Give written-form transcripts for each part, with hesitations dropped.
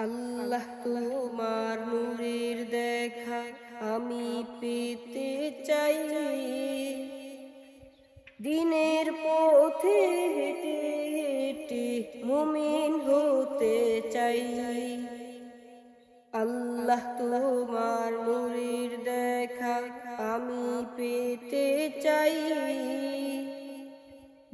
আল্লাহ তোমার নূরের দেখা আমি পেতে চাই, দিনের পথে হেঁটে হেঁটে মুমিন হতে চাই। আল্লাহ তোমার নূরের দেখা আমি পেতে চাই,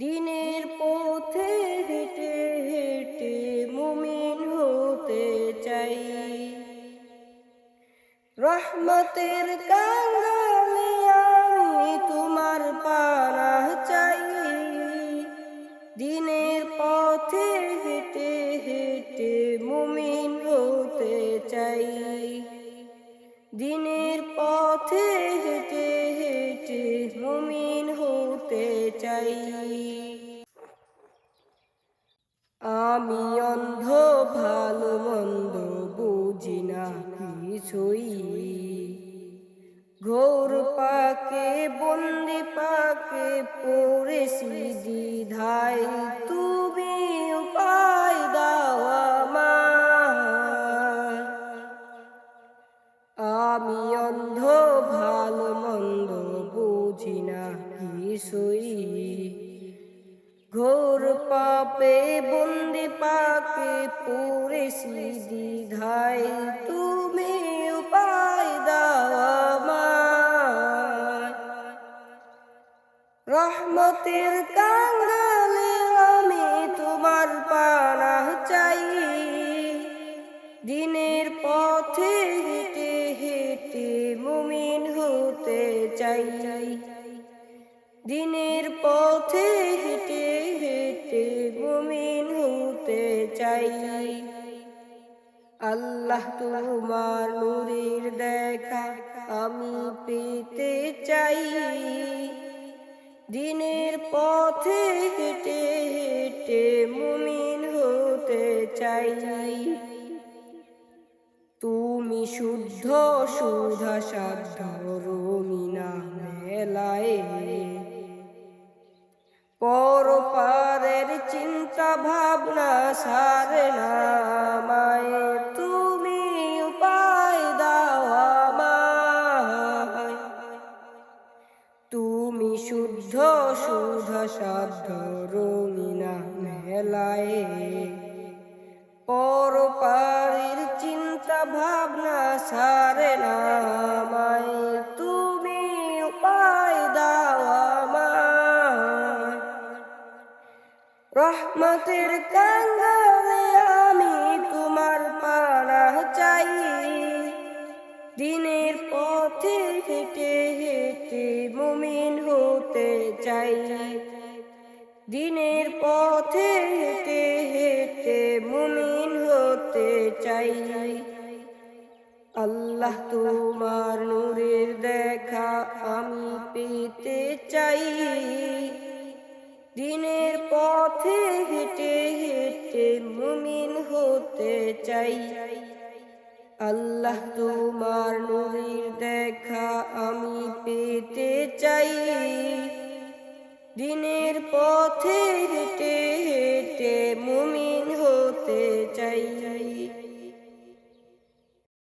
দিনের পথে হেঁটে হেঁটে মুমিন হতে চাই। রহমতের কাঙ্গালে আমি তোমার পানাহ চাই, দিনের পথে হেঁটে হেঁটে মুমিন হতে চাই। দিনের পথে হেঁটে হেঁটে মুমিন হতে চাই। আমি অন্ধ, ভালো মন্দ বুঝি না কিছুই, ঘোর পাকে বন্দি পাকে পড়েছি দ্বিধায়, তুমি উপায় দাও আমায়। আমি অন্ধ, ভালো মন্দ বুঝি না কিছুই, ঘোর পাপে বন্দি পাকে পড়েছি দ্বিধায়, তুমি উপায় দাও আমায়। রহমতের কাঙ্গালে আমি তোমার পানাহ চাই, দিনের পথে হেঁটে হেঁটে মুমিন হতে চাই। দিনের পথে হেঁটে হেঁটে মুমিন হতে চাই। আল্লাহ তোমার নূরের দেখা আমি পেতে চাই, দিনের পথে হেঁটে হেঁটে মুমিন হতে চাই। তুমি শুদ্ধ সুধা সাধ্য রমিনা মেলায়, পরপারের চিন্তা ভাবনা সারে না আমায়, তুমি উপায় দাও আমায়। তুমি শুদ্ধ সুধা সাধ্য রমিনা মেলায়, পরপারের চিন্তা ভাবনা সারে না আমায়, তুমি উপায় দাও আমায়। রহমতের কাঙ্গালে আমি তোমার পানাহ চাই, দিনের পথে হেঁটে হেঁটে মুমিন হতে চাই। দিনের পথে হেঁটে হেঁটে মুমিন হতে চাই। আল্লাহ তোমার নূরের দেখা আমি পেতে চাই, দিনের পথে হেঁটে হেঁটে মুমিন হতে চাই। আল্লাহ তোমার নূরের দেখা আমি পেতে চাই, দিনের পথে হেঁটে হেঁটে মুমিন হতে চাই।